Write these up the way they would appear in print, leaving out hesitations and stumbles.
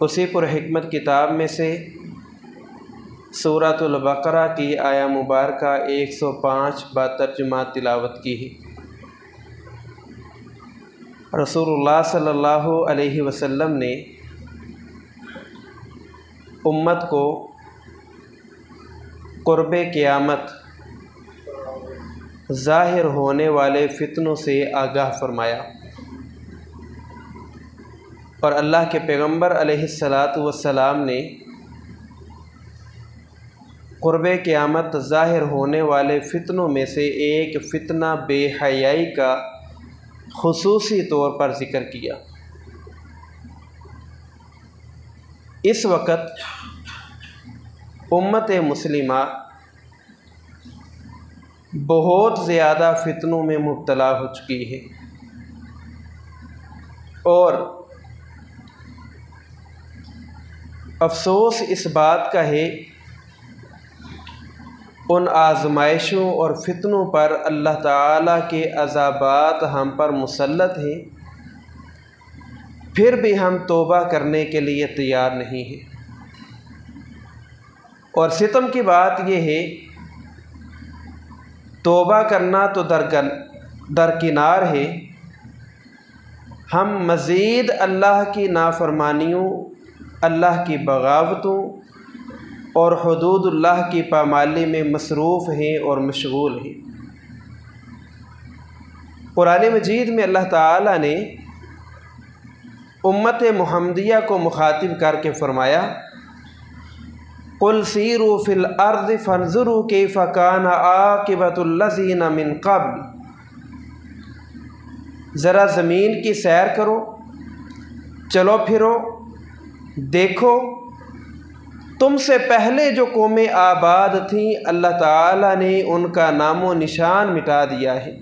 اسی پرحکمت کتاب میں سے سورۃ البقرہ کی آیہ مبارکہ 105 ترجمہ تلاوت کی ہے۔ رسول اللہ صلی اللہ علیہ وسلم نے امت کو قرب قیامت ظاہر ہونے والے فتنوں سے آگاہ فرمایا، اور اللہ کے پیغمبر علیہ الصلاۃ والسلام نے قرب قیامت ظاہر ہونے والے فتنوں میں سے ایک فتنہ بے حیائی کا خصوصی طور پر ذکر کیا۔ اس وقت امت مسلمہ بہت زیادہ فتنوں میں مبتلا ہو چکی ہے، اور افسوس اس بات کا ہے ان آزمائشوں اور فتنوں پر اللہ تعالیٰ کے عذابات ہم پر مسلط ہیں، پھر بھی ہم توبہ کرنے کے لیے تیار نہیں ہیں۔ اور ستم کی بات یہ ہے، توبہ کرنا تو درکنار ہے، ہم مزید اللہ کی نافرمانیوں، اللہ کی بغاوتوں اور حدود اللہ کی پامالی میں مصروف ہیں اور مشغول ہیں۔ قرآن مجید میں اللہ تعالیٰ نے امت محمدیہ کو مخاطب کر کے فرمایا، قُلْ سِیرُوا فِی الْأَرْضِ فَانْظُرُوا کَیْفَ کَانَ عَاقِبَةُ الَّذِینَ مِن قَبْلُ، ذرا زمین کی سیر کرو، چلو پھرو، دیکھو تم سے پہلے جو قومیں آباد تھیں اللہ تعالیٰ نے ان کا نام و نشان مٹا دیا ہے،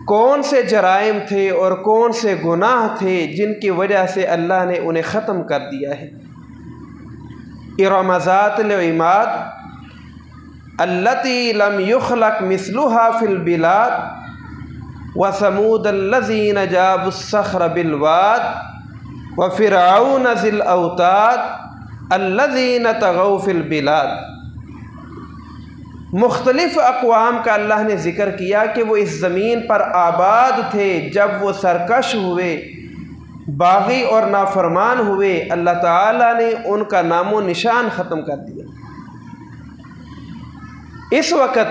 کون سے جرائم تھے اور کون سے گناہ تھے جن کی وجہ سے اللہ نے انہیں ختم کر دیا ہے۔ ارم ذات العماد التی لم یخلق مثلها فی البلاد وثمود الذین جابوا الصخر بالواد وفرعون ذی الاوتاد الذین طغوا فی البلاد۔ مختلف اقوام کا اللہ نے ذکر کیا کہ وہ اس زمین پر آباد تھے، جب وہ سرکش ہوئے، باغی اور نافرمان ہوئے، اللہ تعالیٰ نے ان کا نام و نشان ختم کر دیا۔ اس وقت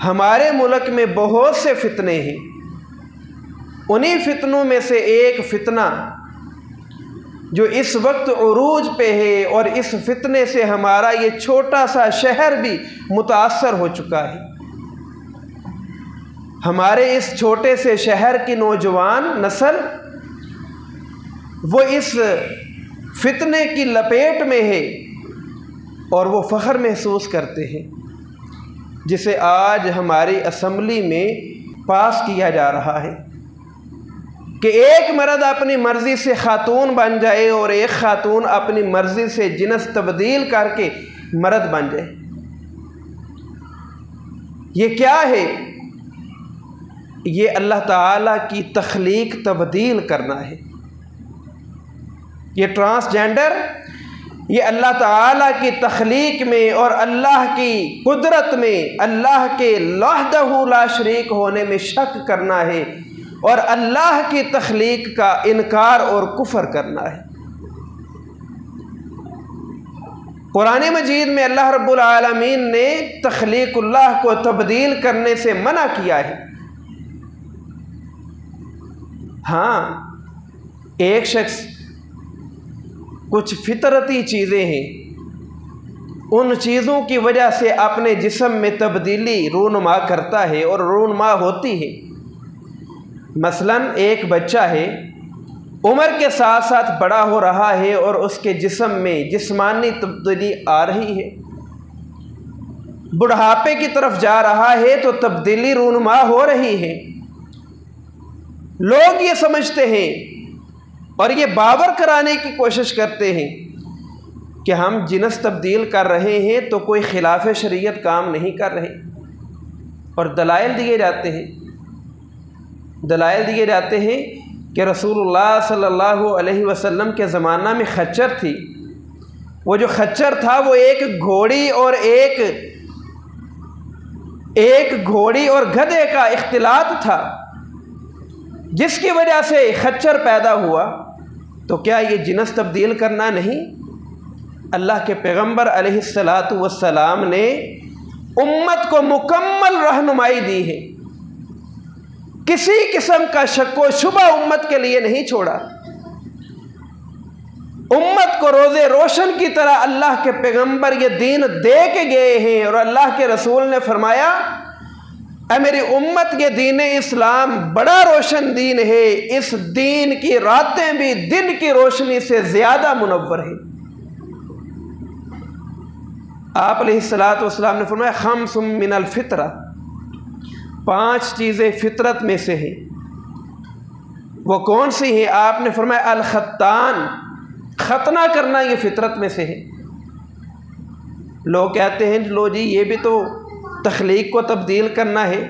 ہمارے ملک میں بہت سے فتنے ہیں، انہی فتنوں میں سے ایک فتنہ جو اس وقت عروج پہ ہے، اور اس فتنے سے ہمارا یہ چھوٹا سا شہر بھی متاثر ہو چکا ہے۔ ہمارے اس چھوٹے سے شہر کی نوجوان نسل وہ اس فتنے کی لپیٹ میں ہے، اور وہ فخر محسوس کرتے ہیں، جسے آج ہماری اسمبلی میں پاس کیا جا رہا ہے کہ ایک مرد اپنی مرضی سے خاتون بن جائے اور ایک خاتون اپنی مرضی سے جنس تبدیل کر کے مرد بن جائے۔ یہ کیا ہے؟ یہ اللہ تعالیٰ کی تخلیق تبدیل کرنا ہے۔ یہ ٹرانسجینڈر، یہ اللہ تعالیٰ کی تخلیق میں اور اللہ کی قدرت میں اللہ کے وحدہ لا شریک ہونے میں شک کرنا ہے، اور اللہ کی تخلیق کا انکار اور کفر کرنا ہے۔ قرآن مجید میں اللہ رب العالمین نے تخلیق اللہ کو تبدیل کرنے سے منع کیا ہے۔ ہاں، ایک شخص کچھ فطرتی چیزیں ہیں، ان چیزوں کی وجہ سے اپنے جسم میں تبدیلی رونما کرتا ہے اور رونما ہوتی ہے۔ مثلا ایک بچہ ہے، عمر کے ساتھ ساتھ بڑا ہو رہا ہے اور اس کے جسم میں جسمانی تبدیلی آ رہی ہے، بڑھاپے کی طرف جا رہا ہے تو تبدیلی رونما ہو رہی ہے۔ لوگ یہ سمجھتے ہیں اور یہ باور کرانے کی کوشش کرتے ہیں کہ ہم جنس تبدیل کر رہے ہیں تو کوئی خلاف شریعت کام نہیں کر رہے، اور دلائل دیے جاتے ہیں کہ رسول सल्लल्लाहु अलैहि वसल्लम के ज़माना में खच्चर थी। वो जो खच्चर था वो एक घोड़ी और गधे का इख्तिलात था, जिसकी वजह से खच्चर पैदा हुआ। तो क्या ये जिनस तब्दील करना नहीं? अल्लाह के पैगंबर अलैहिस्सलातु वस्सलाम ने उम्मत को मुकम्मल रहनुमाई दी है, किसी किस्म का शक व शुबा उम्मत के लिए नहीं छोड़ा। उम्मत को रोज़े रोशन की तरह अल्लाह के पैगंबर ये दीन दे के गए हैं। और अल्लाह के रसूल ने फरमाया, ऐ मेरी उम्मत, ये दीन इस्लाम बड़ा रोशन दीन है, इस दीन की रातें भी दिन की रोशनी से ज़्यादा मुनव्वर है। आप अलैहिस्सलातु वस्सलाम ने फरमाया, खम्सुम मिनल फितरा, 5 चीज़ें फितरत में से हैं। वो कौन सी हैं? आपने फरमाया, अल खत्तान, खतना करना ये फितरत में से है। लोग कहते हैं, लो जी ये भी तो तख्लीक को तब्दील करना है।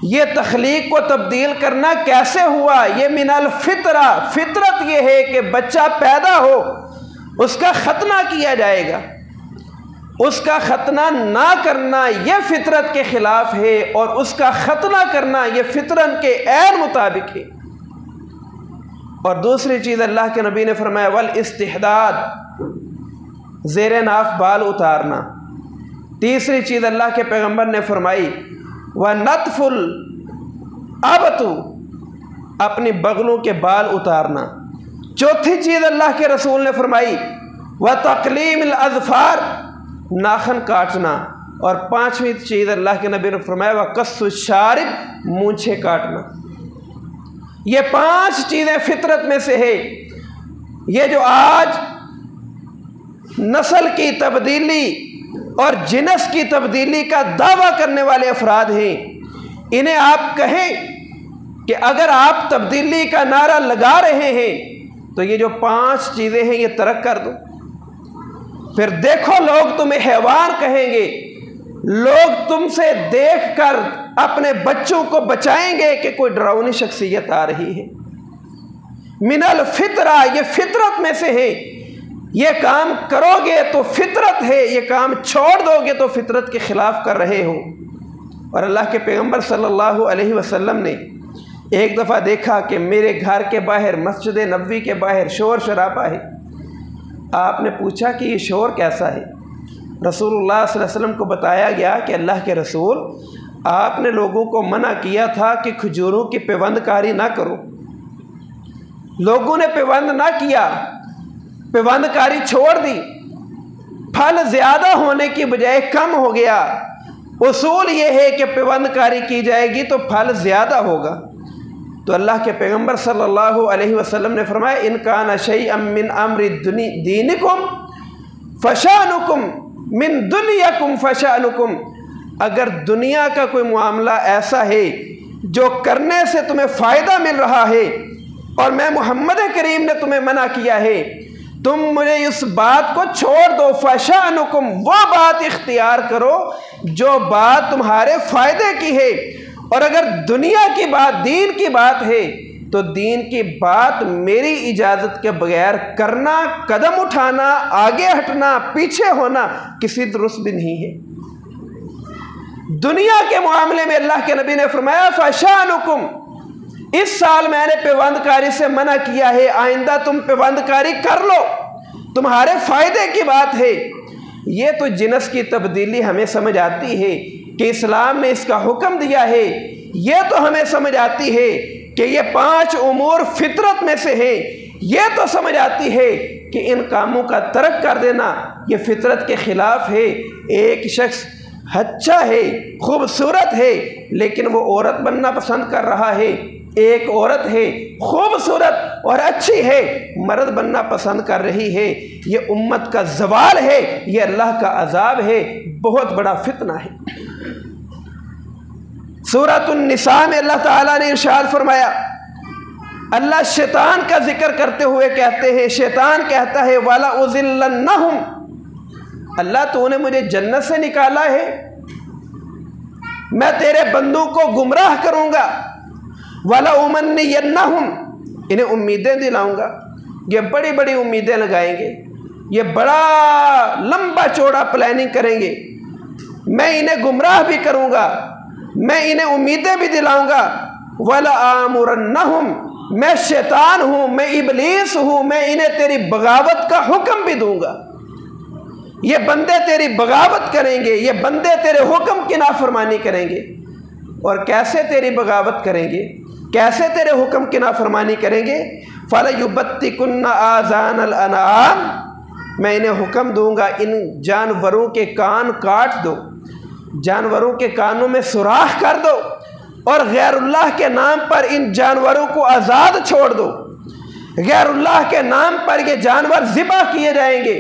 ये तख्लीक को तब्दील करना कैसे हुआ? ये मिनल फितरा, फितरत ये है कि बच्चा पैदा हो उसका खतना किया जाएगा। उसका खतना ना करना ये फितरत के ख़िलाफ़ है, और उसका खतना करना ये फितरत के ऐन मुताबिक है। और दूसरी चीज़ अल्लाह के नबी ने फरमाया, वल इस्तिहदाद, ज़ेरे नाफ बाल उतारना। तीसरी चीज़ अल्लाह के पैगंबर ने फरमाई, व नतफुल अबतु, अपनी बगलों के बाल उतारना। चौथी चीज़ अल्लाह के रसूल ने फरमाई, व तक़लीमिल अज़फ़ार, नाखन काटना। और 5वीं चीज़ अल्लाह के नबी ने फरमाया, व कस्सु शारिब, मूंछें काटना। ये 5 चीज़ें फितरत में से है। ये जो आज नस्ल की तब्दीली और जिनस की तब्दीली का दावा करने वाले अफराद हैं, इन्हें आप कहें कि अगर आप तब्दीली का नारा लगा रहे हैं तो ये जो 5 चीज़ें हैं ये तर्क कर दो। फिर देखो लोग तुम्हें हैवान कहेंगे, लोग तुमसे देखकर अपने बच्चों को बचाएंगे कि कोई डरावनी शख्सियत आ रही है। मिनल फितरा, ये फितरत में से है। ये काम करोगे तो फितरत है, ये काम छोड़ दोगे तो फितरत के ख़िलाफ़ कर रहे हो। और अल्लाह के पैगंबर सल्लल्लाहु अलैहि वसल्लम ने एक दफ़ा देखा कि मेरे घर के बाहर, मस्जिद नबवी के बाहर शोर शराबा है। आपने पूछा कि ये शोर कैसा है? रसूलुल्लाह सल्लल्लाहु अलैहि वसल्लम को बताया गया कि अल्लाह के रसूल, आपने लोगों को मना किया था कि खजूरों की पेवंदकारी ना करो। लोगों ने पेवंद ना किया, पेवंदकारी छोड़ दी, फल ज़्यादा होने की बजाय कम हो गया। उसूल ये है कि पेवंदकारी की जाएगी तो फल ज़्यादा होगा। तो अल्लाह के पैगंबर सल्लल्लाहु अलैहि वसल्लम ने फरमाया, इन कान शैअम मिन अम्रि दीनिकुम फशानुकुम मिन दुनियाकुम फशानुकुम, अगर दुनिया का कोई मामला ऐसा है जो करने से तुम्हें फ़ायदा मिल रहा है और मैं मोहम्मद करीम ने तुम्हें मना किया है, तुम मुझे उस बात को छोड़ दो। फशानुकुम, वो बात इख्तियार करो जो बात तुम्हारे फ़ायदे की है। और अगर दुनिया की बात, दीन की बात है, तो दीन की बात मेरी इजाज़त के बगैर करना, कदम उठाना, आगे हटना, पीछे होना किसी दुरुस्त भी नहीं है। दुनिया के मामले में अल्लाह के नबी ने फरमाया, फशानुकुम, इस साल मैंने पेवंदकारी से मना किया है, आइंदा तुम पेवंदकारी कर लो, तुम्हारे फ़ायदे की बात है। ये तो जिनस की तब्दीली हमें समझ आती है कि इस्लाम ने इसका हुक्म दिया है। ये तो हमें समझ आती है कि ये 5 उमूर फितरत में से है। ये तो समझ आती है कि इन कामों का तर्क कर देना ये फितरत के ख़िलाफ़ है। एक शख्स अच्छा है, खूबसूरत है, लेकिन वो औरत बनना पसंद कर रहा है। एक औरत है, खूबसूरत और अच्छी है, मर्द बनना पसंद कर रही है। ये उम्मत का ज़वाल है, ये अल्लाह का अज़ाब है, बहुत बड़ा फितना है। सूरतुन निसा में अल्लाह ताला ने इरशाद फरमाया, अल्लाह शैतान का जिक्र करते हुए कहते हैं, शैतान कहता है, वाला उज़िल्लन्नहुम, अल्लाह तूने मुझे जन्नत से निकाला है, मैं तेरे बंदों को गुमराह करूंगा। वलउमन्नियन्नहुम, इन्हें उम्मीदें दिलाऊंगा, ये बड़ी बड़ी उम्मीदें लगाएंगे, ये बड़ा लंबा चौड़ा प्लानिंग करेंगे, मैं इन्हें गुमराह भी करूंगा, मैं इन्हें उम्मीदें भी दिलाऊंगा। वलआमुरन्नहुम, मैं शैतान हूँ, मैं इबलीस हूँ, मैं इन्हें तेरी बगावत का हुक्म भी दूंगा। ये बंदे तेरी बगावत करेंगे, ये बंदे तेरे हुक्म की नाफरमानी करेंगे। और कैसे तेरी बगावत करेंगे, कैसे तेरे हुक्म की नाफरमानी करेंगे? फलयुबत्तिकुन्ना आज़ानल अनआम, मैं इन्हें हुक्म दूंगा इन जानवरों के कान काट दो, जानवरों के कानों में सुराख कर दो, और गैरुल्लाह के नाम पर इन जानवरों को आज़ाद छोड़ दो। गैरुल्लाह के नाम पर ये जानवर ज़िबा किए जाएंगे,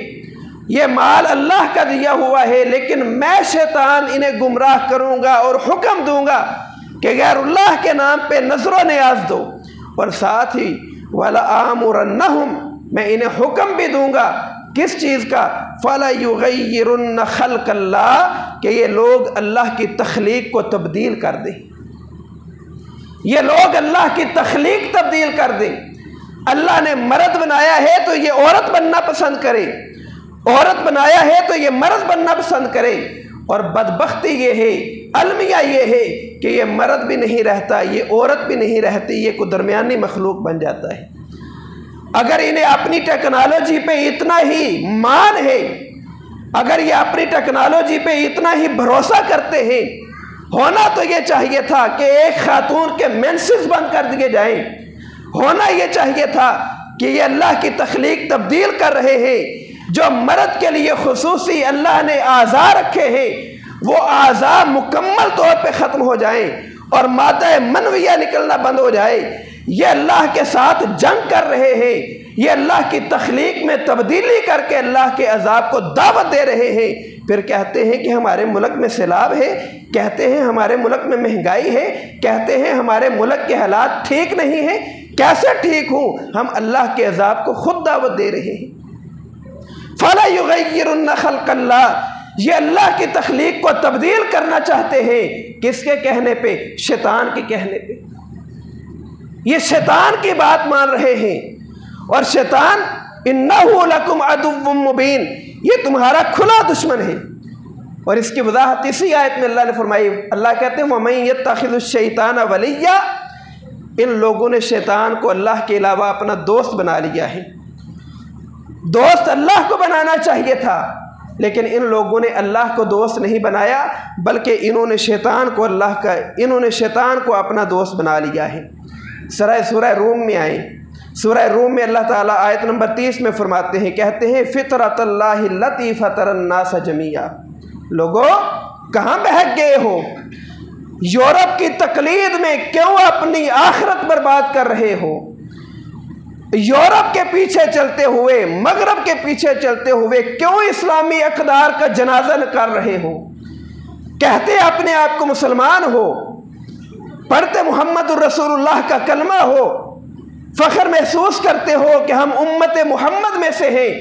ये माल अल्लाह का दिया हुआ है, लेकिन मैं शैतान इन्हें गुमराह करूंगा और हुक्म दूंगा कि गैरुल्लाह के नाम पे नजर नियाज दो। और साथ ही वलआमुरन्नहुम, मैं इन्हें हुक्म भी दूंगा, किस चीज़ का? फलयुगय्यिरुन्न खल्क़ल्लाह, कि ये लोग अल्लाह की तख्लीक को तब्दील कर दें, ये लोग अल्लाह की तख्लीक तब्दील कर दें। अल्लाह ने मर्द बनाया है तो ये औरत बनना पसंद करे, औरत बनाया है तो ये मर्द बनना पसंद करे। और बदबख्ती ये है, अलमिया ये है कि ये मर्द भी नहीं रहता, ये औरत भी नहीं रहती, ये कोई दरमियानी मखलूक बन जाता है। अगर इन्हें अपनी टेक्नोलॉजी पे इतना ही मान है, अगर ये अपनी टेक्नोलॉजी पे इतना ही भरोसा करते हैं, होना तो ये चाहिए था कि एक खातून के मेंसेस बंद कर दिए जाएं, होना ये चाहिए था कि ये अल्लाह की तख्लीक तब्दील कर रहे हैं। जो मर्द के लिए खुसूसी अल्लाह ने आज़ा रखे हैं, वो आज़ा मुकम्मल तौर पे ख़त्म हो जाएं और मादा मनविया निकलना बंद हो जाए। ये अल्लाह के साथ जंग कर रहे हैं, ये अल्लाह की तख्लीक में तब्दीली करके अल्लाह के अजाब को दावत दे रहे हैं। फिर कहते हैं कि हमारे मुल्क में सैलाब है, कहते हैं हमारे मुल्क में महंगाई है, कहते हैं हमारे मुल्क के हालात ठीक नहीं हैं। कैसे ठीक हूँ? हम अल्लाह के अजाब को खुद दावत दे रहे हैं। फलयुगय्यिरुन्न खल्क़ल्लाह, ये अल्लाह की तख्लीक को तब्दील करना चाहते हैं। किसके कहने पे? शैतान के कहने पे। ये शैतान की बात मान रहे हैं। और शैतान इन्नहु लकुम अदुव्वुम मुबीन, ये तुम्हारा खुला दुश्मन है। और इसकी वजाहत इसी आयत में अल्लाह ने फरमाई। अल्लाह कहते हैं वमन यत्तखिज़ुश्शैतान वलिय्या, इन लोगों ने शैतान को अल्लाह के अलावा अपना दोस्त बना लिया है। दोस्त अल्लाह को बनाना चाहिए था, लेकिन इन लोगों ने अल्लाह को दोस्त नहीं बनाया, बल्कि इन्होंने शैतान को अपना दोस्त बना लिया है। सूरह रूम में आए, सूरह रूम में अल्लाह ताला आयत नंबर 30 में फरमाते हैं, कहते हैं फितरतल्लाहि लती फतरन्नास जमीआ, लोगों कहाँ बहक गए हो? यूरोप की तकलीद में क्यों अपनी आखिरत बर्बाद कर रहे हो? यूरोप के पीछे चलते हुए, मगरब के पीछे चलते हुए क्यों इस्लामी अक़दार का जनाजा निकाल रहे हो? कहते अपने आप को मुसलमान हो, पढ़ते मुहम्मदुर रसूलुल्लाह का कलमा हो, फ़ख्र महसूस करते हो कि हम उम्मत मुहम्मद में से हैं,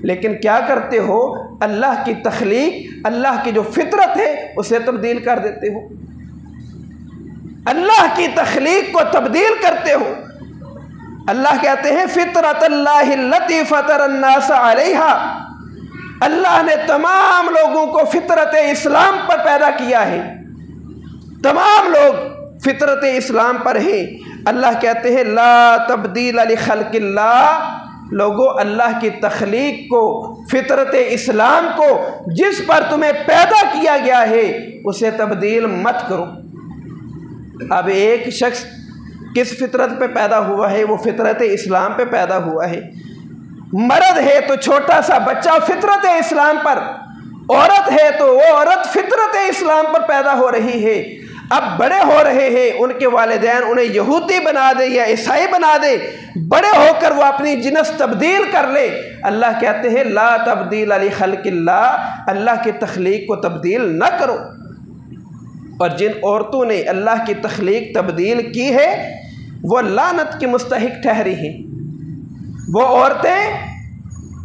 लेकिन क्या करते हो? अल्लाह की तख्लीक, अल्लाह की जो फितरत है उसे तब्दील कर देते हो, अल्लाह की तख्लीक को तब्दील करते हो। अल्लाह कहते हैं फितरतल्लाहि लती फतरन्नास अलैहा, अल्लाह ने तमाम लोगों को फितरत इस्लाम पर पैदा किया है, तमाम लोग फितरत इस्लाम पर हैं। अल्लाह कहते हैं ला तब्दील लिखल्क़िल्लाह, लोगों अल्लाह की तख्लीक को, फितरत इस्लाम को, जिस पर तुम्हें पैदा किया गया है उसे तब्दील मत करो। अब एक शख्स किस फितरत पे पैदा हुआ है? वो फितरत इस्लाम पे पैदा हुआ है। मर्द है तो छोटा सा बच्चा फितरत इस्लाम पर, औरत है तो वो औरत फितरत इस्लाम पर पैदा हो रही है। अब बड़े हो रहे हैं, उनके वालिदैन उन्हें यहूदी बना दे या ईसाई बना दे, बड़े होकर वो अपनी जिनस तब्दील कर ले। अल्लाह कहते हैं ला तब्दील लिखल्क़िल्लाह, अल्लाह की तख्लीक को तब्दील न करो। और जिन औरतों ने अल्लाह की तख्लीक तब्दील की है वो लानत की मुस्तहिक ठहरी हैं। वो औरतें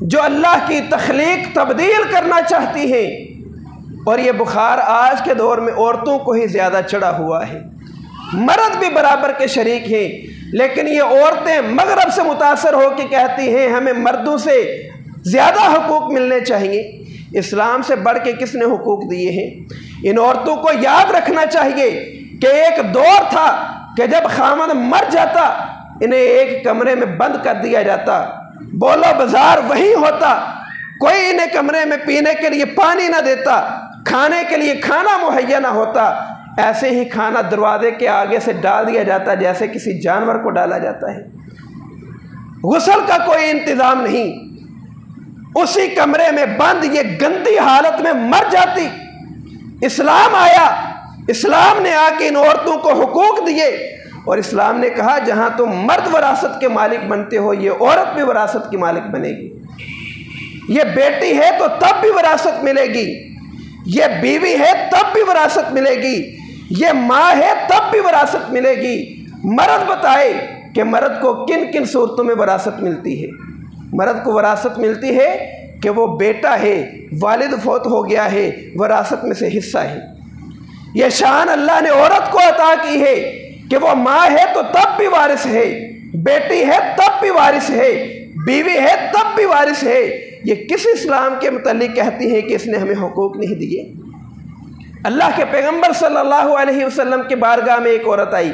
जो अल्लाह की तख्लीक तब्दील करना चाहती हैं, और ये बुखार आज के दौर में औरतों को ही ज़्यादा चढ़ा हुआ है। मर्द भी बराबर के शरीक हैं। लेकिन ये औरतें मगरब से मुतासर हो के कहती हैं हमें मर्दों से ज़्यादा हुकूक मिलने चाहिए। इस्लाम से बढ़ के किसने हुकूक दिए हैं? इन औरतों को याद रखना चाहिए कि एक दौर था कि जब खामद मर जाता इन्हें एक कमरे में बंद कर दिया जाता, बोलो बाजार वही होता, कोई इन्हें कमरे में पीने के लिए पानी ना देता, खाने के लिए खाना मुहैया ना होता, ऐसे ही खाना दरवाजे के आगे से डाल दिया जाता जैसे किसी जानवर को डाला जाता है। गुस्ल का कोई इंतज़ाम नहीं, उसी कमरे में बंद ये गंदी हालत में मर जाती। इस्लाम आया, इस्लाम ने आके इन औरतों को हुकूक दिए और इस्लाम ने कहा जहां तुम मर्द वरासत के मालिक बनते हो ये औरत भी वरासत की मालिक बनेगी। ये बेटी है तो तब भी वरासत मिलेगी, ये बीवी है तब भी वरासत मिलेगी, ये माँ है तब भी वरासत मिलेगी। मर्द बताए कि मर्द को किन किन सूरतों में वरासत मिलती है। मर्द को वरासत मिलती है कि वो बेटा है, वालिद फौत हो गया है, वरासत में से हिस्सा है। यह शान अल्लाह ने औरत को अता की है कि वो माँ है तो तब भी वारिस है, बेटी है तब भी वारिस है, बीवी है तब भी वारिस है। ये किस इस्लाम के मुतालिक कहती है कि इसने हमें हुकूक नहीं दिए? अल्लाह के पैगंबर सल्लल्लाहु अलैहि वसल्लम के बारगाह में एक औरत आई,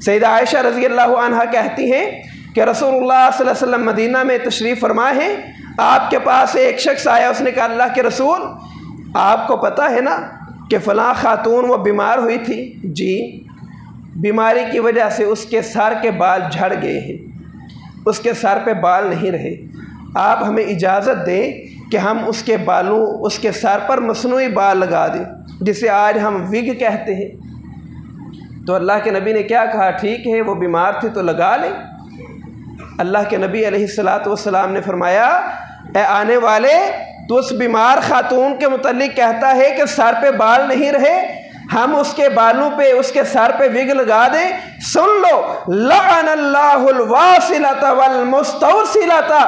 सैयदा आयशा रज़ी अल्लाह अन्हा कहती हैं कि रसूलुल्लाह सल्लल्लाहु अलैहि वसल्लम मदीना में तशरीफ़ फरमा है, आपके पास एक शख्स आया, उसने कहा अल्लाह के रसूल आपको पता है ना कि फ़लाँ खातून वो बीमार हुई थी? जी, बीमारी की वजह से उसके सर के बाल झड़ गए हैं, उसके सर पे बाल नहीं रहे, आप हमें इजाज़त दें कि हम उसके बालों, उसके सर पर मसनूई बाल लगा दें जिसे आज हम विग कहते हैं। तो अल्लाह के नबी ने क्या कहा? ठीक है, वो बीमार थे तो लगा लें। अल्लाह के नबी अलैहिस्सलातु वस्सलाम ने फरमाया, ए आने वाले, तो उस बीमार खातून के मुतल्लिक कहता है कि सर पे बाल नहीं रहे, हम उसके बालों पे, उसके सर पे विग लगा दें। सुन लो, लअनल्लाहुल वासिलता वल मुस्तौसिलता,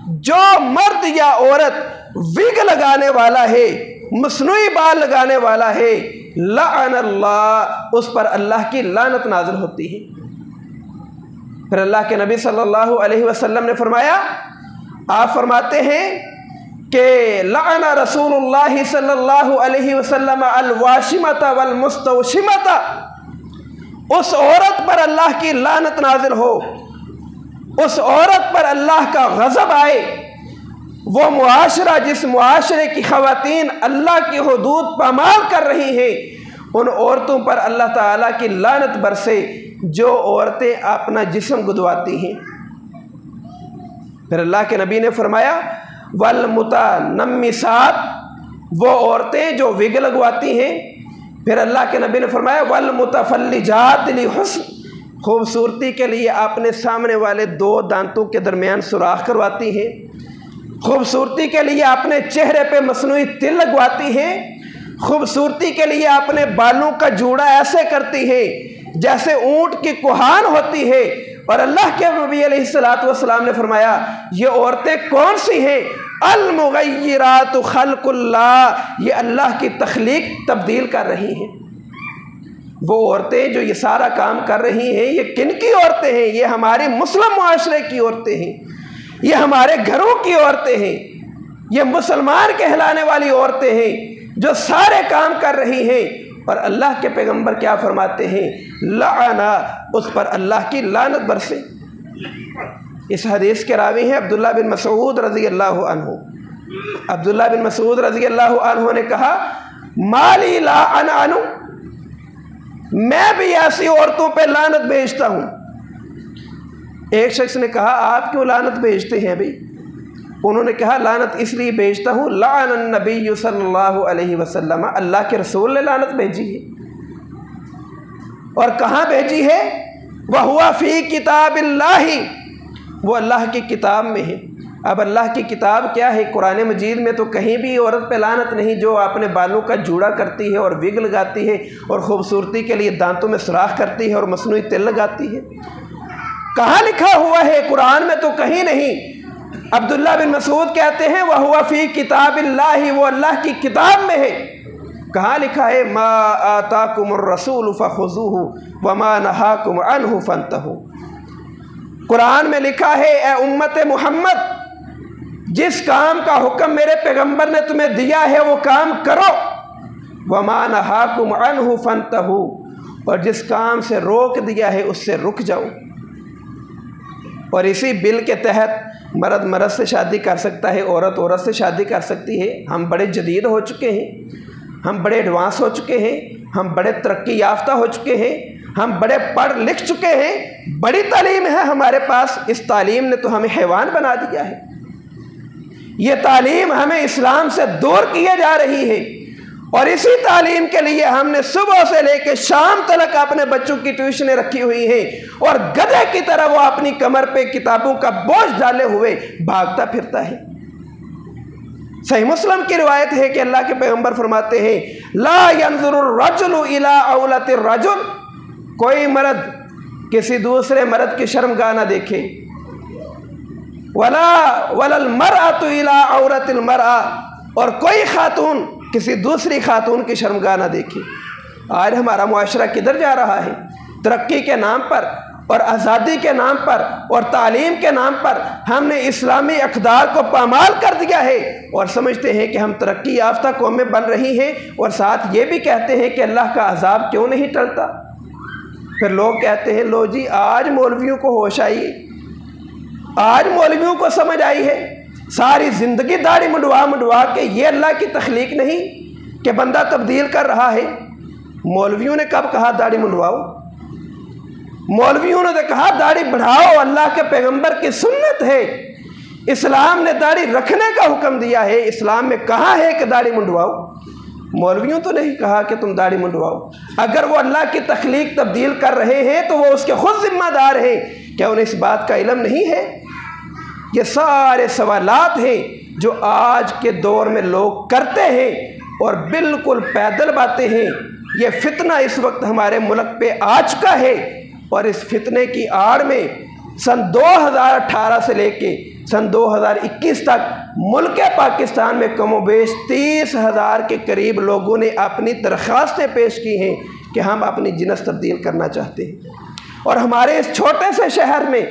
जो मर्द या औरत विग लगाने वाला है, मसनूई बाल लगाने वाला है, लअनल्लाह, उस पर अल्लाह की लानत नाज़िल होती है। फिर अल्लाह के नबी सल्लल्लाहु अलैहि वसल्लम ने फरमाया, आप फरमाते हैं कि लअना रसूलुल्लाह सल्लल्लाहु अलैहि वसल्लम अल वाशिमता वल मुस्तौशिमता, उस औरत पर अल्लाह की लानत नाज़िल हो, उस औरत पर अल्लाह का गज़ब आए। वो मुआशरा, जिस मुआशरे की ख़वातीन अल्लाह की हुदूद पामाल कर रही हैं, उन औरतों पर अल्लाह ताला की लानत बरसे जो औरतें अपना जिस्म गुदवाती हैं। फिर अल्लाह के नबी ने फरमाया, वल मुतनम्मिसात, वो औरतें जो विग लगवाती हैं। फिर अल्लाह के नबी ने फरमाया, वल मुतफल्लिजात लिहुस्न, खूबसूरती के लिए अपने सामने वाले दो दांतों के दरमियान सुराख करवाती हैं। खूबसूरती के लिए अपने चेहरे पे मसनूई तिल लगवाती हैं। खूबसूरती के लिए अपने बालों का जूड़ा ऐसे करती है जैसे ऊंट की कुहान होती है। और अल्लाह के नबी अलैहिस्सलातु वस्सलाम ने फरमाया, ये औरतें कौन सी हैं? अल मुगय्यिरातु खल्कुल्लाह, ये अल्लाह की तख्लीक तब्दील कर रही हैं। वो औरतें जो ये सारा काम कर रही हैं, ये किन की औरतें हैं? ये हमारे मुस्लिम मुआशरे की औरतें हैं, ये हमारे घरों की औरतें हैं, ये मुसलमान कहलाने वाली औरतें हैं जो सारे काम कर रही हैं। और अल्लाह के पैगंबर क्या फरमाते हैं? लाना, उस पर अल्लाह की लानत बरसे। इस हदीस के रावी हैं अब्दुल्ला बिन मसूद रज़ी अल्लाह अन्हु। अब्दुल्ला बिन मसूद रज़ी अल्लाह अन्हु ने कहा, माली ला अनु, मैं भी ऐसी औरतों पे लानत भेजता हूँ। एक शख्स ने कहा, आप क्यों लानत भेजते हैं भाई? उन्होंने कहा, लानत इसलिए भेजता हूँ, लाअन नबी सल्लल्लाहु अलैहि वसल्लम, अल्लाह के रसूल ने लानत भेजी है। और कहाँ भेजी है? वह हुआ फ़ी किताबिल्लाही, वो अल्लाह की किताब में है। अब अल्लाह की किताब क्या है? कुरान मजीद में तो कहीं भी औरत पे लानत नहीं जो अपने बालों का जूड़ा करती है और विग लगाती है और ख़ूबसूरती के लिए दांतों में सुराख करती है और मसनूई तिल लगाती है। कहाँ लिखा हुआ है? कुरान में तो कहीं नहीं। अब्दुल्ला बिन मसूद कहते हैं, वह हुआ फ़ी किताबिल्लाही, वो अल्लाह की किताब में है। कहाँ लिखा है मा आताकुमुर रसूल फखुज़ूहु वमा नहाकुम अन्हु फंतहु। कुरान में लिखा है ए उम्मत मोहम्मद, जिस काम का हुक्म मेरे पैगंबर ने तुम्हें दिया है वो काम करो, वमा नहाकुम अन्हु फंतहु, और जिस काम से रोक दिया है उससे रुक जाओ। और इसी बिल के तहत मर्द मर्द से शादी कर सकता है, औरत औरत से शादी कर सकती है। हम बड़े जदीद हो चुके हैं, हम बड़े एडवांस हो चुके हैं, हम बड़े तरक्की याफ्ता हो चुके हैं, हम बड़े पढ़ लिख चुके हैं, बड़ी तालीम है हमारे पास। इस तालीम ने तो हमें हैवान बना दिया है। ये तालीम हमें इस्लाम से दूर किए जा रही है, और इसी तालीम के लिए हमने सुबह से लेकर शाम तक अपने बच्चों की ट्यूशनें रखी हुई हैं, और गधे की तरह वो अपनी कमर पे किताबों का बोझ डाले हुए भागता फिरता है। सही मुस्लिम की रिवायत है कि अल्लाह के पैगंबर फरमाते हैं ला यंजुरुर रजुलु इला औलतिर रजुल, कोई मर्द किसी दूसरे मर्द की शर्मगाह ना देखे, वलल मरअतु इला औरतिल मरअ, और कोई खातून किसी दूसरी खातून की शर्मगाह ना देखे। आज हमारा मुआशरा किधर जा रहा है? तरक्की के नाम पर और आज़ादी के नाम पर और तालीम के नाम पर हमने इस्लामी अक़दार को पामाल कर दिया है, और समझते हैं कि हम तरक्की याफ्ता कौमें बन रही हैं, और साथ ये भी कहते हैं कि अल्लाह का अज़ाब क्यों नहीं टलता। फिर लोग कहते हैं लो जी आज मौलवियों को होश आई है, आज मौलवियों को समझ आई है। सारी ज़िंदगी दाढ़ी मुंडवा के ये अल्लाह की तख्लीक नहीं कि बंदा तब्दील कर रहा है। मौलवियों ने कब कहा दाढ़ी मुंडवाओ? मौलवियों ने तो कहा दाढ़ी बढ़ाओ, अल्लाह के पैगंबर की सुन्नत है। इस्लाम ने दाढ़ी रखने का हुक्म दिया है, इस्लाम में कहा है कि दाढ़ी मुंडवाओ। मौलवियों तो नहीं कहा कि तुम दाढ़ी मुंडवाओ। अगर वो अल्लाह की तख्लीक तब्दील कर रहे हैं तो वो उसके खुद जिम्मेदार हैं। क्या उन्हें इस बात का इल्म नहीं है? ये सारे सवालात हैं जो आज के दौर में लोग करते हैं, और बिल्कुल पैदल बातें हैं। ये फितना इस वक्त हमारे मुल्क पे आ चुका है, और इस फितने की आड़ में सन 2018 से लेके सन 2021 तक मुल्क पाकिस्तान में कमोबेश 30,000 के करीब लोगों ने अपनी दरख्वास्तें पेश की हैं कि हम अपनी जिनस तब्दील करना चाहते हैं। और हमारे इस छोटे से शहर में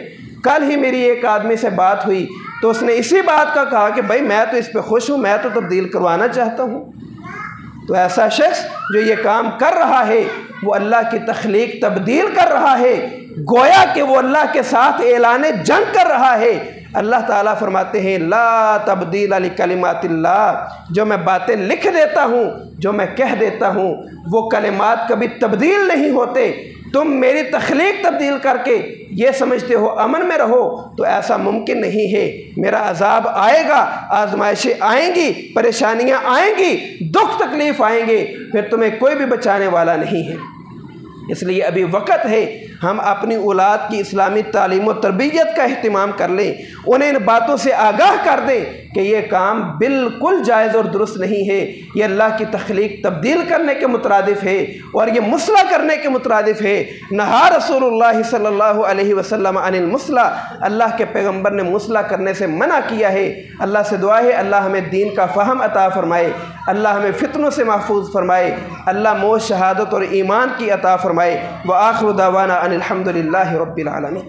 कल ही मेरी एक आदमी से बात हुई तो उसने इसी बात का कहा कि भाई मैं तो इस पे खुश हूँ, मैं तो तब्दील करवाना चाहता हूँ। तो ऐसा शख्स जो ये काम कर रहा है वो अल्लाह की तख्लीक तब्दील कर रहा है, गोया कि वो अल्लाह के साथ ऐलाने जंग कर रहा है। अल्लाह ताला फरमाते हैं ला तब्दील अली कलिमातिल्लाह, जो मैं बातें लिख देता हूँ, जो मैं कह देता हूँ, वो कलिमात कभी तब्दील नहीं होते। तुम मेरी तख्लीक तब्दील करके ये समझते हो अमन में रहो, तो ऐसा मुमकिन नहीं है। मेरा अजाब आएगा, आजमाइशें आएंगी, परेशानियां आएंगी, दुख तकलीफ़ आएंगे, फिर तुम्हें कोई भी बचाने वाला नहीं है। इसलिए अभी वक़्त है हम अपनी औलाद की इस्लामी तालीम व तरबियत का अहतमाम कर लें, उन्हें इन बातों से आगाह कर दें कि ये काम बिल्कुल जायज़ और दुरुस्त नहीं है। ये अल्लाह की तख्लीक तब्दील करने के मुतरादिफ है और ये मुसला करने के मुतरादिफ है। नहा रसूलुल्लाह सल्लल्लाहु अलैहि वसल्लम अनिल मुसला, अल्लाह के पैगम्बर ने मुसला करने से मना किया है। अल्लाह से दुआ है अल्लाह हमें दीन का फ़हम अता फ़रमाए, अल्लाह हमें फितनों से महफूज फ़रमाए, अल्लाह मौत शहादत और ईमान की अता फ़रमाए। व आखिर दावाना अनिल हम्दुलिल्लाहि रब्बिल आलमीन।